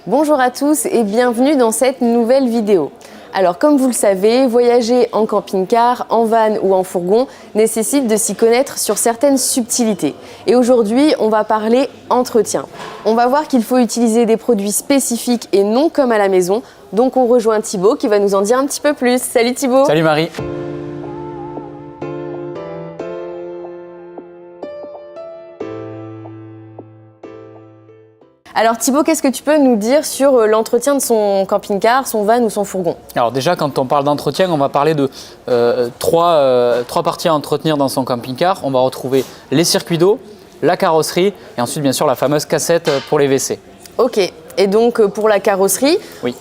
Bonjour à tous et bienvenue dans cette nouvelle vidéo. Alors comme vous le savez, voyager en camping-car, en van ou en fourgon nécessite de s'y connaître sur certaines subtilités. Et aujourd'hui, on va parler entretien. On va voir qu'il faut utiliser des produits spécifiques et non comme à la maison. Donc on rejoint Thibaut qui va nous en dire un petit peu plus. Salut Thibaut. Salut Marie. Alors Thibaut, qu'est-ce que tu peux nous dire sur l'entretien de son camping-car, son van ou son fourgon? Alors déjà, quand on parle d'entretien, on va parler de trois parties à entretenir dans son camping-car. On va retrouver les circuits d'eau, la carrosserie et ensuite bien sûr la fameuse cassette pour les WC. Ok, et donc pour la carrosserie, oui.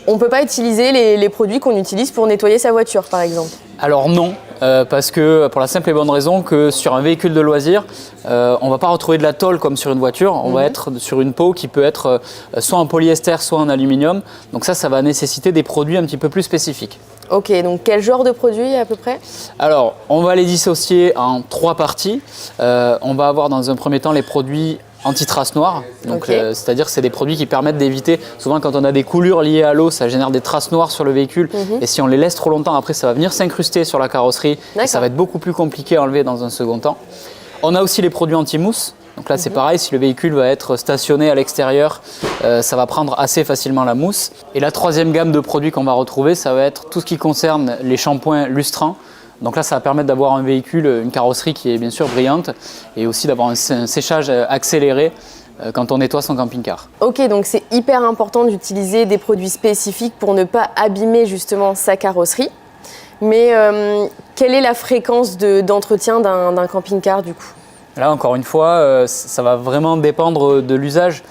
On ne peut pas utiliser les produits qu'on utilise pour nettoyer sa voiture par exemple? Alors non, parce que pour la simple et bonne raison que sur un véhicule de loisir, on ne va pas retrouver de la tôle comme sur une voiture, on va être sur une peau qui peut être soit en polyester, soit en aluminium. Donc ça va nécessiter des produits un petit peu plus spécifiques. Ok, donc quel genre de produits à peu près? Alors, on va les dissocier en trois parties. On va avoir dans un premier temps les produits anti-traces noires, donc c'est-à-dire que c'est des produits qui permettent d'éviter, souvent quand on a des coulures liées à l'eau, ça génère des traces noires sur le véhicule et si on les laisse trop longtemps, après ça va venir s'incruster sur la carrosserie et ça va être beaucoup plus compliqué à enlever dans un second temps. On a aussi les produits anti-mousse, donc là c'est pareil, si le véhicule va être stationné à l'extérieur, ça va prendre assez facilement la mousse. Et la troisième gamme de produits qu'on va retrouver, ça va être tout ce qui concerne les shampoings lustrants. Donc là, ça va permettre d'avoir un véhicule, une carrosserie qui est bien sûr brillante et aussi d'avoir un séchage accéléré quand on nettoie son camping-car. Ok, donc c'est hyper important d'utiliser des produits spécifiques pour ne pas abîmer justement sa carrosserie. Mais quelle est la fréquence d'entretien d'un camping-car du coup? Là, encore une fois, ça va vraiment dépendre de l'usage.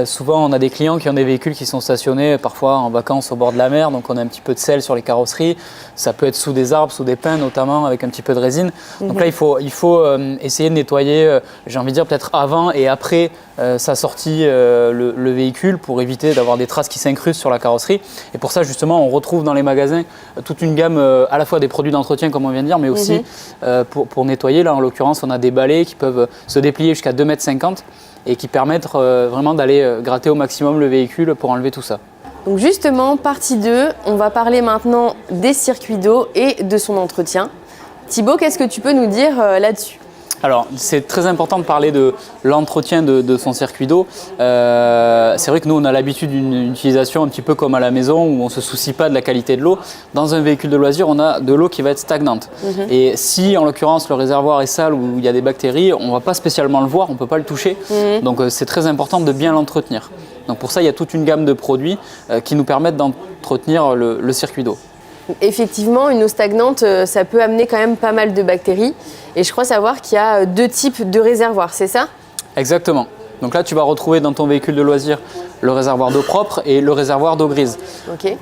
Souvent, on a des clients qui ont des véhicules qui sont stationnés parfois en vacances au bord de la mer, donc on a un petit peu de sel sur les carrosseries. Ça peut être sous des arbres, sous des pins notamment, avec un petit peu de résine. Donc là, il faut essayer de nettoyer, j'ai envie de dire peut-être avant et après sa sortie le véhicule pour éviter d'avoir des traces qui s'incrustent sur la carrosserie. Et pour ça, justement, on retrouve dans les magasins toute une gamme à la fois des produits d'entretien, comme on vient de dire, mais aussi pour nettoyer. Là, en l'occurrence, on a des balais qui peuvent se déplier jusqu'à 2,50 m et qui permettent vraiment d'aller gratter au maximum le véhicule pour enlever tout ça. Donc justement, partie 2, on va parler maintenant des circuits d'eau et de son entretien. Thibaut, qu'est-ce que tu peux nous dire là-dessus? Alors, c'est très important de parler de l'entretien de son circuit d'eau. C'est vrai que nous, on a l'habitude d'une utilisation un petit peu comme à la maison où on ne se soucie pas de la qualité de l'eau. Dans un véhicule de loisir, on a de l'eau qui va être stagnante. Et si, en l'occurrence, le réservoir est sale ou il y a des bactéries, on ne va pas spécialement le voir, on ne peut pas le toucher. Donc, c'est très important de bien l'entretenir. Donc, pour ça, il y a toute une gamme de produits qui nous permettent d'entretenir le circuit d'eau. Effectivement, une eau stagnante, ça peut amener quand même pas mal de bactéries. Et je crois savoir qu'il y a deux types de réservoirs, c'est ça? Exactement. Donc là, tu vas retrouver dans ton véhicule de loisir le réservoir d'eau propre et le réservoir d'eau grise.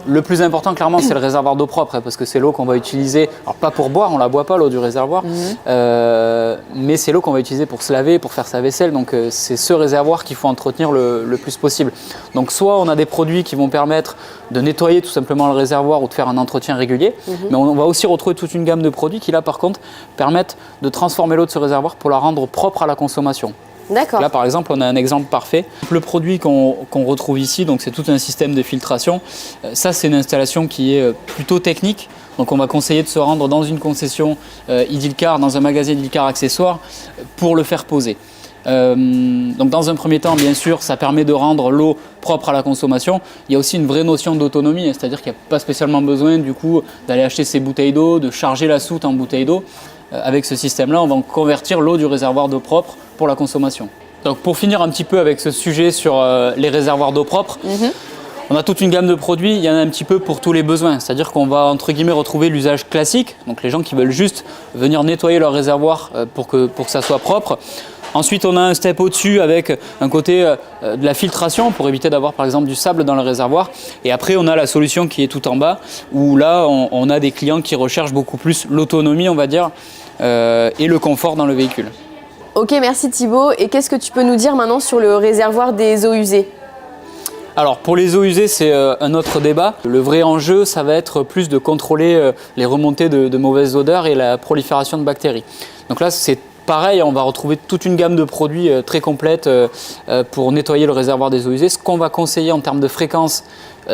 Le plus important, clairement, c'est le réservoir d'eau propre, parce que c'est l'eau qu'on va utiliser, alors pas pour boire, on ne la boit pas l'eau du réservoir, mais c'est l'eau qu'on va utiliser pour se laver, pour faire sa vaisselle, donc c'est ce réservoir qu'il faut entretenir le plus possible. Donc soit on a des produits qui vont permettre de nettoyer tout simplement le réservoir ou de faire un entretien régulier, mais on va aussi retrouver toute une gamme de produits qui là par contre permettent de transformer l'eau de ce réservoir pour la rendre propre à la consommation. D'accord. Là, par exemple, on a un exemple parfait. Le produit qu'on retrouve ici, donc c'est tout un système de filtration. Ça, c'est une installation qui est plutôt technique. Donc, on va conseiller de se rendre dans une concession Idilcar, dans un magasin Idilcar accessoires, pour le faire poser. Donc, dans un premier temps, bien sûr, ça permet de rendre l'eau propre à la consommation. Il y a aussi une vraie notion d'autonomie, c'est-à-dire qu'il n'y a pas spécialement besoin du coup d'aller acheter ses bouteilles d'eau, de charger la soute en bouteille d'eau. Avec ce système-là, on va convertir l'eau du réservoir d'eau propre pour la consommation. Donc pour finir un petit peu avec ce sujet sur les réservoirs d'eau propre, on a toute une gamme de produits, il y en a un petit peu pour tous les besoins. C'est-à-dire qu'on va entre guillemets retrouver l'usage classique, donc les gens qui veulent juste venir nettoyer leur réservoir pour que ça soit propre. Ensuite, on a un step au-dessus avec un côté de la filtration pour éviter d'avoir par exemple du sable dans le réservoir. Et après, on a la solution qui est tout en bas où là, on a des clients qui recherchent beaucoup plus l'autonomie, on va dire, et le confort dans le véhicule. Ok, merci Thibaut. Et qu'est-ce que tu peux nous dire maintenant sur le réservoir des eaux usées? Alors pour les eaux usées, c'est un autre débat. Le vrai enjeu, ça va être plus de contrôler les remontées de mauvaises odeurs et la prolifération de bactéries. Donc là, c'est pareil, on va retrouver toute une gamme de produits très complète pour nettoyer le réservoir des eaux usées. Ce qu'on va conseiller en termes de fréquence,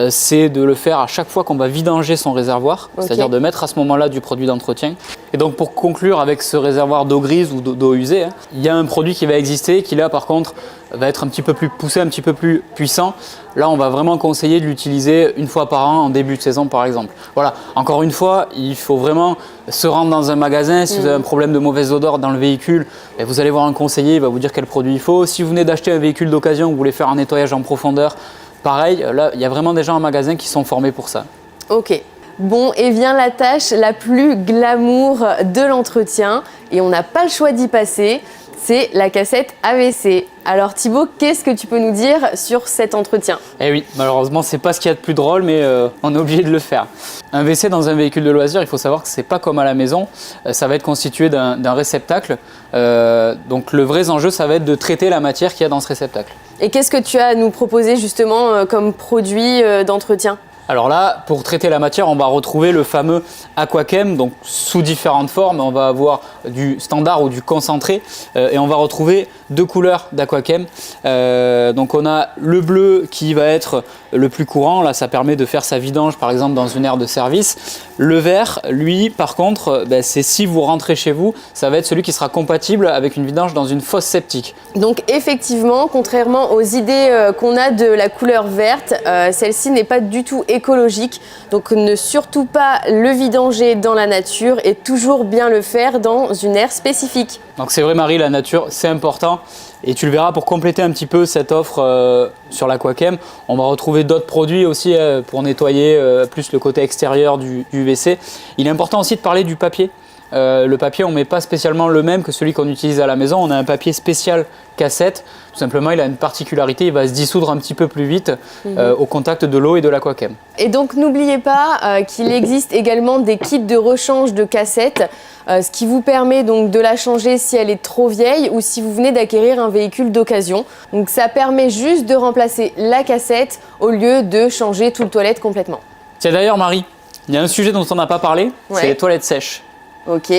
c'est de le faire à chaque fois qu'on va vidanger son réservoir, c'est-à-dire de mettre à ce moment-là du produit d'entretien. Et donc pour conclure avec ce réservoir d'eau grise ou d'eau usée, il y a un produit qui va exister qui là par contre va être un petit peu plus poussé, un petit peu plus puissant. Là on va vraiment conseiller de l'utiliser une fois par an en début de saison par exemple. Voilà, encore une fois, il faut vraiment se rendre dans un magasin. Si vous avez un problème de mauvaise odeur dans le véhicule, vous allez voir un conseiller, il va vous dire quel produit il faut. Si vous venez d'acheter un véhicule d'occasion, vous voulez faire un nettoyage en profondeur, pareil, là, il y a vraiment des gens en magasin qui sont formés pour ça. Ok. Bon, et vient la tâche la plus glamour de l'entretien, et on n'a pas le choix d'y passer, c'est la cassette AVC. Alors Thibaut, qu'est-ce que tu peux nous dire sur cet entretien? Eh oui, malheureusement, c'est pas ce qu'il y a de plus drôle, mais on est obligé de le faire. Un WC dans un véhicule de loisir, il faut savoir que c'est pas comme à la maison, ça va être constitué d'un réceptacle. Donc le vrai enjeu, ça va être de traiter la matière qu'il y a dans ce réceptacle. Et qu'est-ce que tu as à nous proposer justement comme produit d'entretien? Alors là, pour traiter la matière, on va retrouver le fameux Aquachem, donc sous différentes formes. On va avoir du standard ou du concentré et on va retrouver deux couleurs d'Aquachem. Donc on a le bleu qui va être le plus courant, là ça permet de faire sa vidange par exemple dans une aire de service. Le vert, lui par contre, c'est si vous rentrez chez vous, ça va être celui qui sera compatible avec une vidange dans une fosse septique. Donc effectivement, contrairement aux idées qu'on a de la couleur verte, celle-ci n'est pas du tout écologique, donc ne surtout pas le vidanger dans la nature et toujours bien le faire dans une aire spécifique. Donc c'est vrai Marie, la nature c'est important et tu le verras pour compléter un petit peu cette offre sur l'Aquachem, on va retrouver d'autres produits aussi pour nettoyer plus le côté extérieur du WC. Il est important aussi de parler du papier. Le papier, on ne met pas spécialement le même que celui qu'on utilise à la maison. On a un papier spécial cassette. Tout simplement, il a une particularité, il va se dissoudre un petit peu plus vite au contact de l'eau et de l'Aquachem. Et donc, n'oubliez pas qu'il existe également des kits de rechange de cassettes, ce qui vous permet donc de la changer si elle est trop vieille ou si vous venez d'acquérir un véhicule d'occasion. Donc, ça permet juste de remplacer la cassette au lieu de changer tout le toilette complètement. Tiens, d'ailleurs, Marie, il y a un sujet dont on n'a pas parlé, c'est les toilettes sèches. Ok.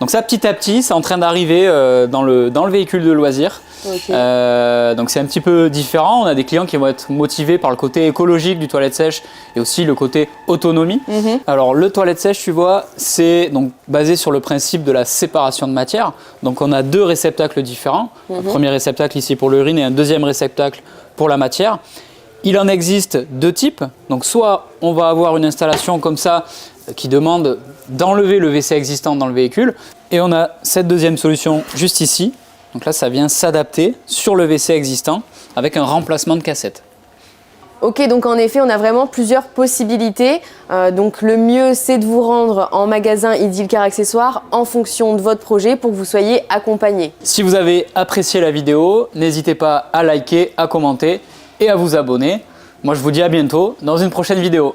Donc ça, petit à petit, c'est en train d'arriver dans le véhicule de loisir. Okay. Donc c'est un petit peu différent. On a des clients qui vont être motivés par le côté écologique du toilette sèche et aussi le côté autonomie. Alors le toilette sèche, tu vois, c'est donc basé sur le principe de la séparation de matière. Donc on a deux réceptacles différents. Un premier réceptacle ici pour l'urine et un deuxième réceptacle pour la matière. Il en existe deux types. Donc soit on va avoir une installation comme ça qui demande d'enlever le WC existant dans le véhicule. Et on a cette deuxième solution juste ici. Donc là, ça vient s'adapter sur le WC existant avec un remplacement de cassette. Ok, donc en effet, on a vraiment plusieurs possibilités. Donc le mieux, c'est de vous rendre en magasin Idylcar Accessoires en fonction de votre projet pour que vous soyez accompagné. Si vous avez apprécié la vidéo, n'hésitez pas à liker, à commenter et à vous abonner. Moi, je vous dis à bientôt dans une prochaine vidéo.